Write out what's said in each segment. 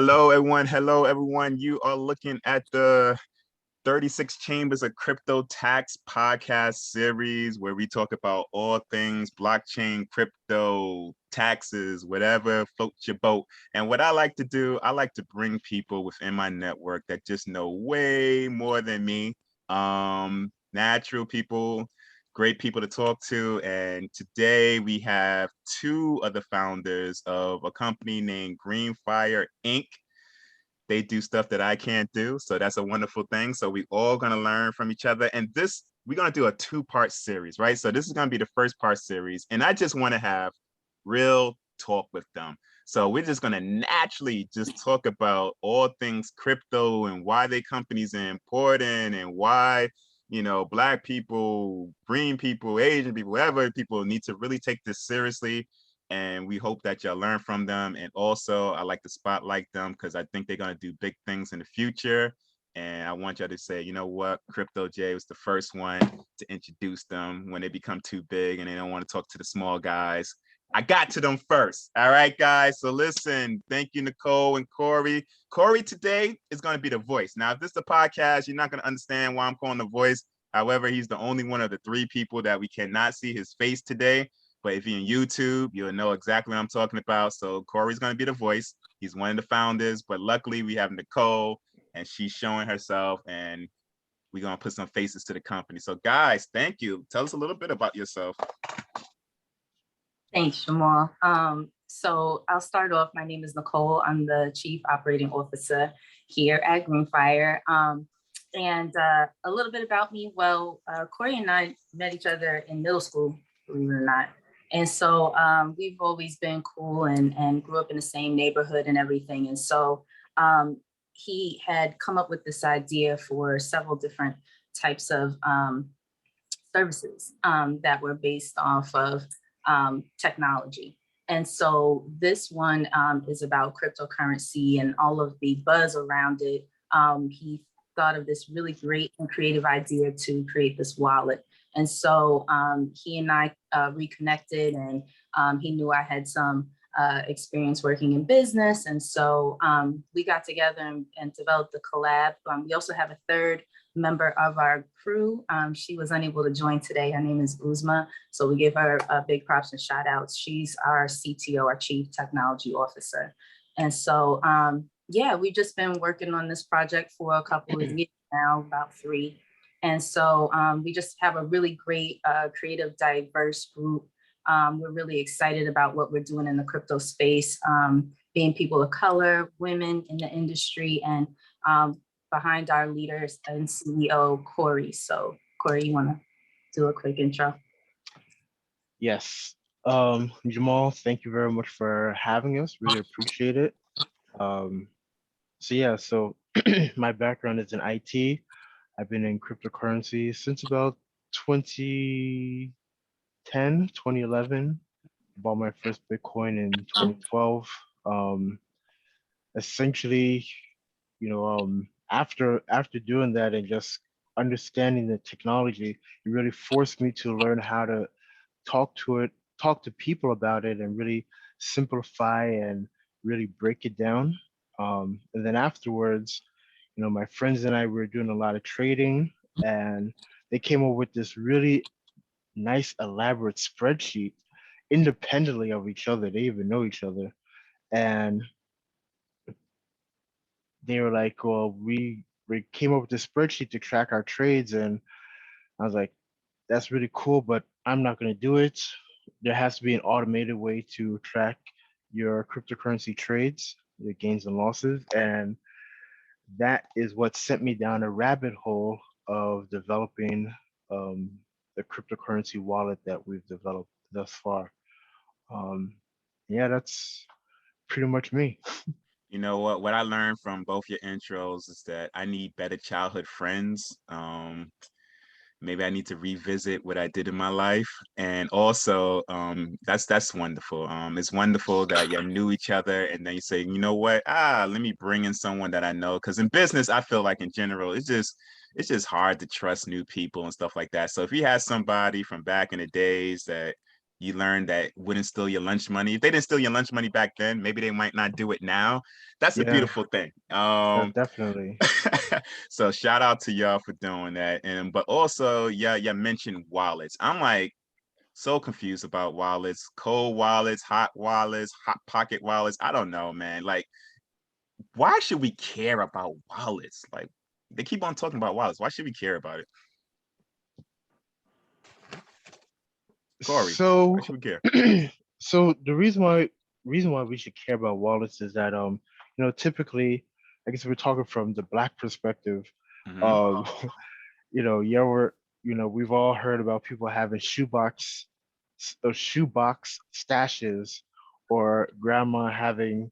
Hello, everyone. Hello, everyone. You are looking at the 36 Chambers of Crypto Tax podcast series where we talk about all things blockchain, crypto, taxes, whatever floats your boat. And what I like to do, I like to bring people within my network that just know way more than me. Natural people, great people to talk to. And today we have two of the founders of a company named Greenfire Inc. They do stuff that I can't do. So that's a wonderful thing. So we all going to learn from each other. And this, we're going to do a two-part series, right? So this is going to be the first part series. And I just want to have real talk with them. So we're just going to naturally just talk about all things crypto and why they companies are important and why, Black people, green people, Asian people, whatever people need to really take this seriously, and we hope that y'all learn from them. And also, I like to spotlight them because I think they're going to do big things in the future. And I want y'all to say, you know what, Crypto J was the first one to introduce them when they become too big and they don't want to talk to the small guys. I got to them first. All right, guys. So listen, thank you, Nicole and Corey. Corey today is going to be the voice. Now, if this is a podcast, you're not going to understand why I'm calling the voice. However, he's the only one of the three people that we cannot see his face today. But if you're in YouTube, you'll know exactly what I'm talking about. So Corey's going to be the voice. He's one of the founders. But luckily, we have Nicole, and she's showing herself, and we're going to put some faces to the company. So guys, thank you. Tell us a little bit about yourself. Thanks, Jamaal. So I'll start off. My name is Nicole. I'm the Chief Operating Officer here at Greenfire. And a little bit about me. Well, Corey and I met each other in middle school, believe it or not. And so we've always been cool and grew up in the same neighborhood and everything. And so he had come up with this idea for several different types of services that were based off of technology. And so this one is about cryptocurrency and all of the buzz around it. He thought of this really great and creative idea to create this wallet. And so he and I reconnected, and he knew I had some experience working in business. And so we got together and developed the collab. We also have a third member of our crew. She was unable to join today. Her name is Uzma. So we give her big props and shout outs. She's our CTO, our Chief Technology Officer. And so, yeah, we've just been working on this project for a couple of years now, about 3. And so we just have a really great, creative, diverse group. We're really excited about what we're doing in the crypto space, being people of color, women in the industry, and behind our leaders and CEO, Corey. So Corey, you want to do a quick intro? Yes. Jamaal, thank you very much for having us. Really appreciate it. So my background is in IT. I've been in cryptocurrency since about 2010, 2011. Bought my first Bitcoin in 2012. Essentially, after doing that and just understanding the technology, it really forced me to learn how to talk to people about it, and really simplify and really break it down. And then afterwards, my friends and I were doing a lot of trading, and they came up with this really nice, elaborate spreadsheet independently of each other. They even know each other. And they were like, well, we came up with this spreadsheet to track our trades. And I was like, that's really cool, but I'm not going to do it. There has to be an automated way to track your cryptocurrency trades, your gains and losses. And that is what sent me down a rabbit hole of developing the cryptocurrency wallet that we've developed thus far. Yeah, that's pretty much me. You know what I learned from both your intros is that I need better childhood friends. Maybe I need to revisit what I did in my life. And also, that's wonderful. It's wonderful that you knew each other, and then you say, you know what, let me bring in someone that I know. Because in business, I feel like in general, it's just hard to trust new people and stuff like that. So if you had somebody from back in the days that you learn that wouldn't steal your lunch money. If they didn't steal your lunch money back then, maybe they might not do it now. That's a Yeah, beautiful thing. definitely. So shout out to y'all for doing that. And but also, yeah, you mentioned wallets. I'm like so confused about wallets, cold wallets, hot pocket wallets. I don't know, man. Like, why should we care about wallets? Like, they keep on talking about wallets. Why should we care about it? Corey, why So, should we care? so the reason why we should care about wallets is that typically, I guess we're talking from the black perspective. Hmm. Um, you ever, we've all heard about people having shoebox stashes, or grandma having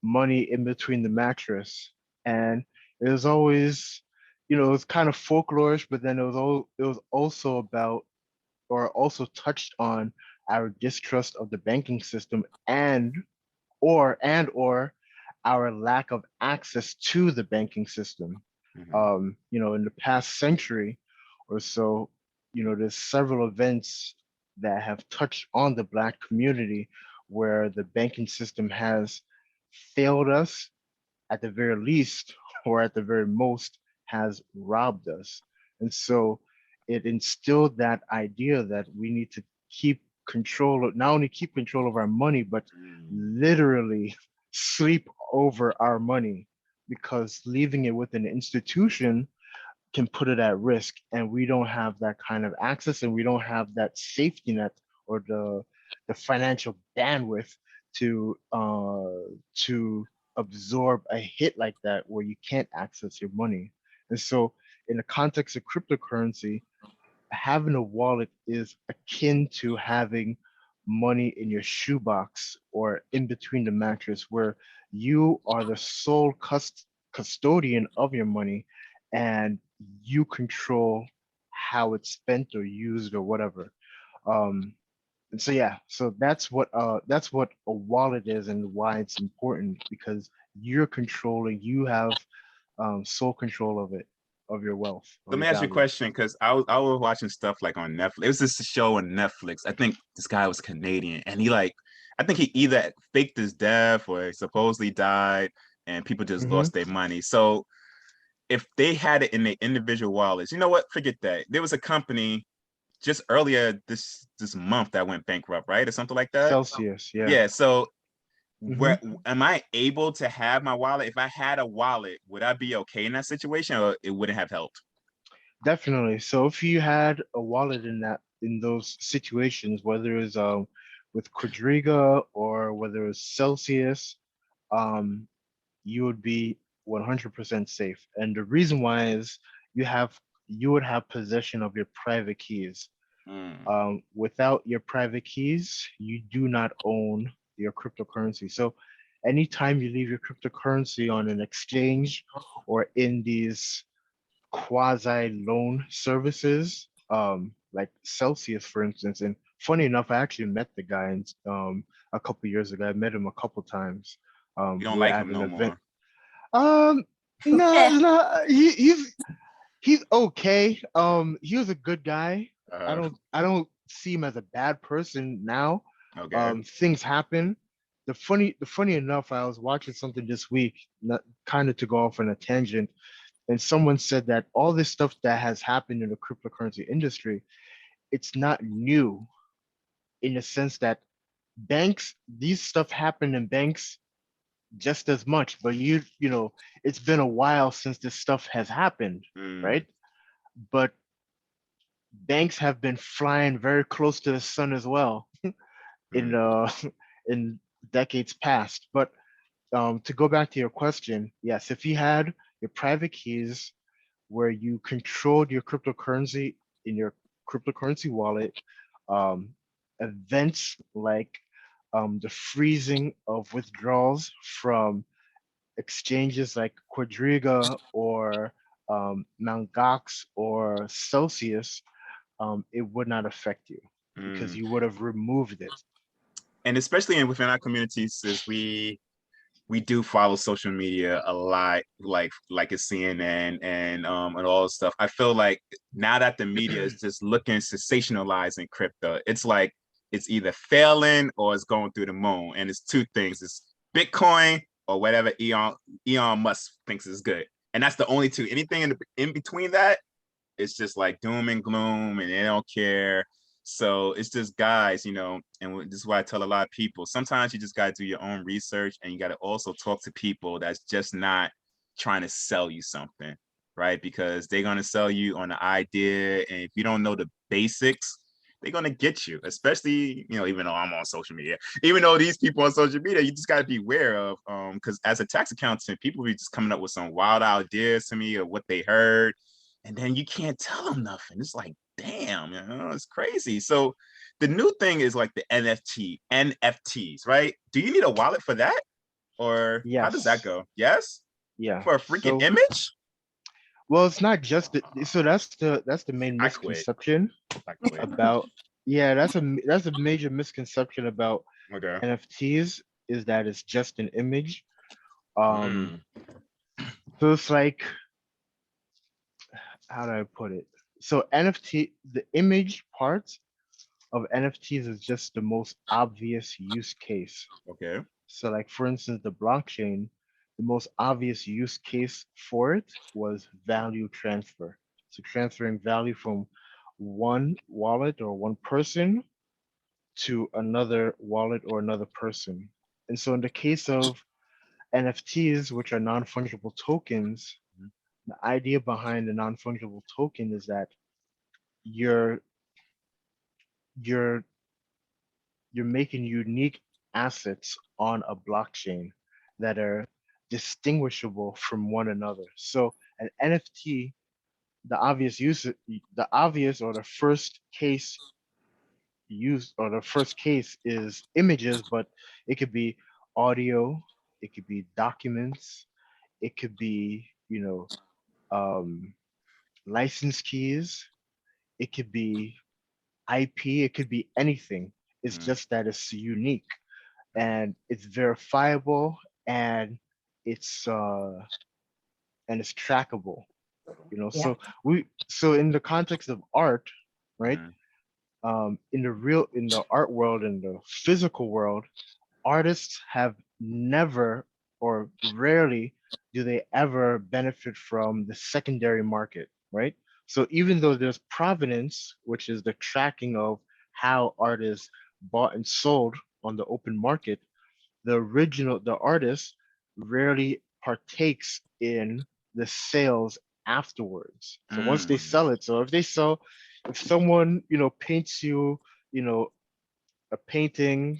money in between the mattress, and it was always, it was kind of folklorish, but then it was also about, or also touched on, our distrust of the banking system, and or our lack of access to the banking system. Hmm. In the past century or so, there's several events that have touched on the Black community where the banking system has failed us at the very least, or at the very most, has robbed us. And so it instilled that idea that we need to keep control of, not only keep control of our money, but literally sleep over our money, because leaving it with an institution can put it at risk, and we don't have that kind of access, and we don't have that safety net, or the financial bandwidth to absorb a hit like that where you can't access your money. And so in the context of cryptocurrency, having a wallet is akin to having money in your shoebox or in between the mattress, where you are the sole custodian of your money, and you control how it's spent or used or whatever. Um, and so yeah, so that's what a wallet is and why it's important, because you have sole control of it, of your wealth, of Let your me ask you a value. question, because I was watching stuff like on Netflix. It was this show on Netflix. I think this guy was Canadian, and I think he either faked his death or supposedly died, and people just Hmm. lost their money. So if they had it in their individual wallets, you know what? Forget that. There was a company just earlier this month that went bankrupt, right, or something like that. Celsius, yeah. Yeah. So Hmm. where am I able to have my wallet? If I had a wallet, would I be okay in that situation, or it wouldn't have helped? Definitely. So if you had a wallet in those situations, whether it's with Quadriga or whether it's Celsius, um, you would be 100% safe. And the reason why is you would have possession of your private keys. Mm. Without your private keys, you do not own your cryptocurrency. So anytime you leave your cryptocurrency on an exchange or in these quasi loan services, like Celsius, for instance. And funny enough, I actually met the guy a couple years ago. I met him a couple times. You We don't were like at him an no event. more. Um, no, no, he's okay. He was a good guy. Uh, I don't see him as a bad person now. okay. Things happen. The funny enough, I was watching something this week, not kind of to go off on a tangent, and someone said that all this stuff that has happened in the cryptocurrency industry, it's not new, in the sense that these stuff happen in banks just as much, but it's been a while since this stuff has happened, Mm. right? But banks have been flying very close to the sun as well in Mm. in decades past. But to go back to your question, yes, if you had your private keys where you controlled your cryptocurrency in your cryptocurrency wallet, um, events like the freezing of withdrawals from exchanges like Quadriga or Mt. Gox or Celsius, it would not affect you because Mm. you would have removed it. And especially within our communities, is we do follow social media a lot, like it's CNN and all this stuff. I feel like now that the media is just looking sensationalizing crypto, it's like it's either failing or it's going through the moon. And it's two things: it's Bitcoin or whatever Elon Musk thinks is good. And that's the only two. Anything in between that, it's just like doom and gloom, and they don't care. So it's just guys, and this is why I tell a lot of people, sometimes you just got to do your own research, and you got to also talk to people that's just not trying to sell you something, right? Because they're going to sell you on the idea. And if you don't know the basics, they're going to get you, especially, even though I'm on social media, even though these people on social media, you just got to be aware of, because as a tax accountant, people be just coming up with some wild ideas to me of what they heard. And then you can't tell them nothing. It's like, damn, it's crazy. So the new thing is like the NFTs, right? Do you need a wallet for that? Or how does that Yes. go? Yes? Yeah. For a freaking So, image? well, it's not just so that's the main I quit. misconception I quit. about. Yeah, that's a major misconception about Okay. NFTs is that it's just an image. Um, Mm. so it's like, how do I put it? So the image part of NFTs is just the most obvious use case. Okay. So, like for instance, the blockchain, the most obvious use case for it was value transfer. So transferring value from one wallet or one person to another wallet or another person. And so in the case of NFTs, which are non-fungible tokens, the idea behind the non-fungible token is that you're you're you're making unique assets on a blockchain that are distinguishable from one another. So an NFT, the obvious or the first case used or the first case is images, but it could be audio, it could be documents, it could be, um, license keys, it could be IP, it could be anything. It's Mm. just that it's unique and it's verifiable and it's uh it's trackable. Yeah. So in the context of art, right? Mm. In the art world, in the physical world, artists have never or rarely do they ever benefit from the secondary market, right? So even though there's provenance, which is the tracking of how art is bought and sold on the open market, the artist rarely partakes in the sales afterwards. So once they Mm. sell it, if someone, paints you, you know, a painting,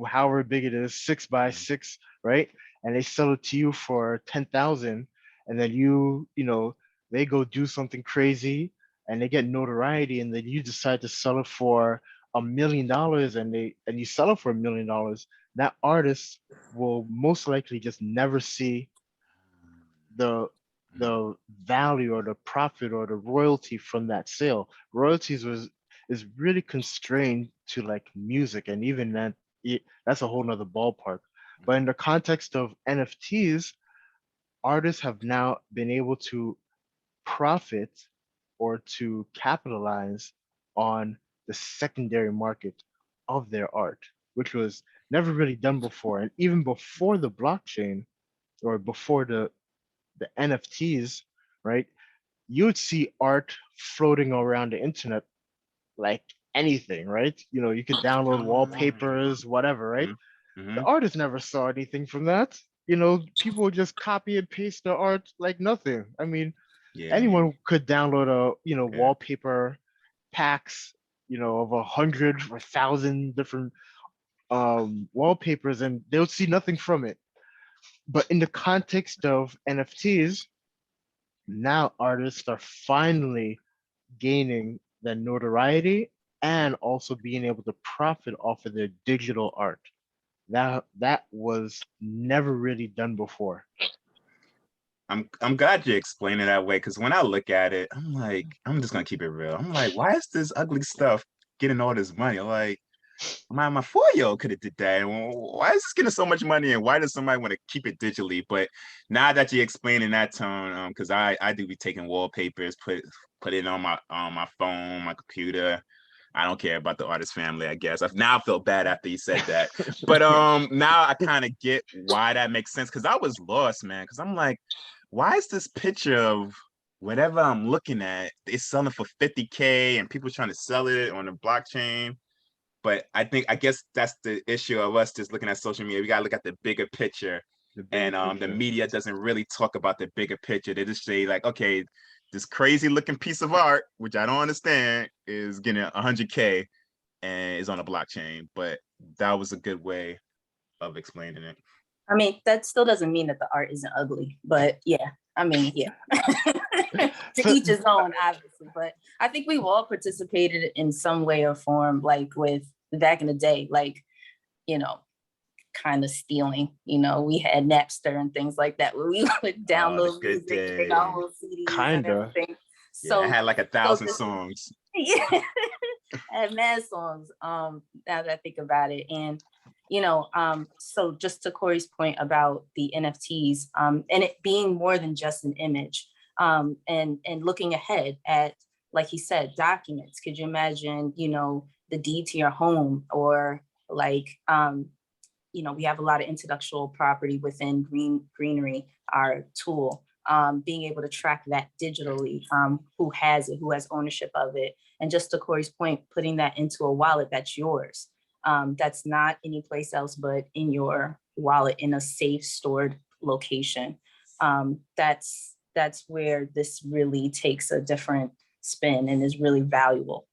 however big it is, 6 by 6, right? And they sell it to you for 10,000, and then they go do something crazy and they get notoriety, and then you decide to sell it for $1 million, and you sell it for $1 million. That artist will most likely just never see the Mm. the value or the profit or the royalty from that sale. Royalties is really constrained to like music, and even that's a whole nother ballpark. But in the context of NFTs, artists have now been able to profit or to capitalize on the secondary market of their art, which was never really done before. And even before the blockchain or before the NFTs, right? You would see art floating around the internet like anything, right? You could download wallpapers, whatever, right? Mm. The Mm. artist never saw anything from that. People would just copy and paste the art like nothing. I mean, Yeah. anyone could download Yeah. wallpaper packs, of 100 or 1,000 different wallpapers, and they'll see nothing from it. But in the context of NFTs, now artists are finally gaining the notoriety and also being able to profit off of their digital art. That was never really done before. I'm glad you explained it that way, because when I look at it, I'm like, I'm just gonna keep it real. I'm like, why is this ugly stuff getting all this money? Like, my 4-year-old could have did that. Why is this getting so much money, and why does somebody want to keep it digitally? But now that you explain in that tone, because I do be taking wallpapers, put it on my phone, my computer. I don't care about the artist family, I guess. Now I feel bad after you said that. But now I kind of get why that makes sense, because I was lost, man. Because I'm like, why is this picture of whatever I'm looking at, it's selling for 50K and people trying to sell it on the blockchain? But I guess that's the issue of us just looking at social media. We gotta look at the bigger picture. And the media doesn't really talk about the bigger picture. They just say like, okay, this crazy looking piece of art, which I don't understand, is getting 100K and is on a blockchain. But that was a good way of explaining it. I mean, that still doesn't mean that the art isn't ugly, but yeah, I mean, yeah. To each his own, obviously. But I think we've all participated in some way or form, like with back in the day, like, you know, kind of stealing. You know, we had Napster and things like that where we would download music, make our whole CDs and everything. So yeah, I had like 1,000 songs. Yeah, I had mad songs. Now that I think about it, and you know, so just to Corey's point about the NFTs, and it being more than just an image, and looking ahead at, like he said, documents. Could you imagine, you know, the deed to your home, or like, you know, we have a lot of intellectual property within Greenery, our tool, being able to track that digitally, who has it, who has ownership of it. And just to Corey's point, putting that into a wallet that's yours. That's not any place else but in your wallet in a safe stored location. That's where this really takes a different spin and is really valuable.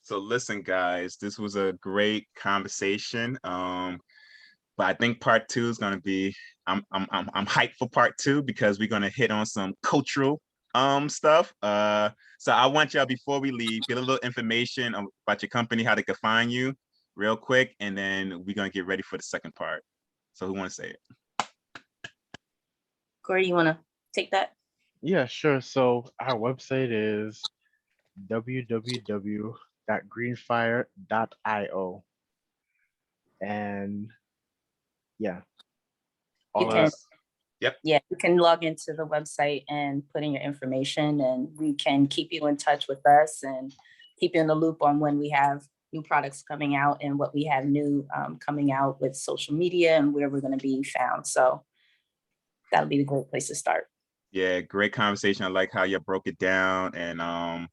So listen, guys, this was a great conversation. But I think part 2 is going to be, I'm hyped for part 2 because we're going to hit on some cultural stuff. So I want y'all, before we leave, get a little information about your company, how they can find you real quick, and then we're going to get ready for the second part. So who want to say it? Corey, you want to take that? Yeah, sure. So our website is www.greenfire.io. And yeah. Yep. Yeah, you can log into the website and put in your information, and we can keep you in touch with us and keep you in the loop on when we have new products coming out and what we have new coming out with social media and where we're going to be found. So that'll be the great place to start. Yeah, great conversation. I like how you broke it down. And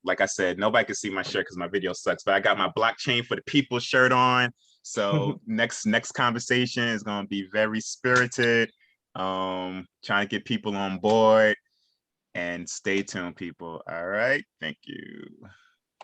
like I said, nobody can see my shirt because my video sucks, but I got my blockchain for the people shirt on. So next conversation is going to be very spirited, trying to get people on board, and stay tuned, people. All right. Thank you.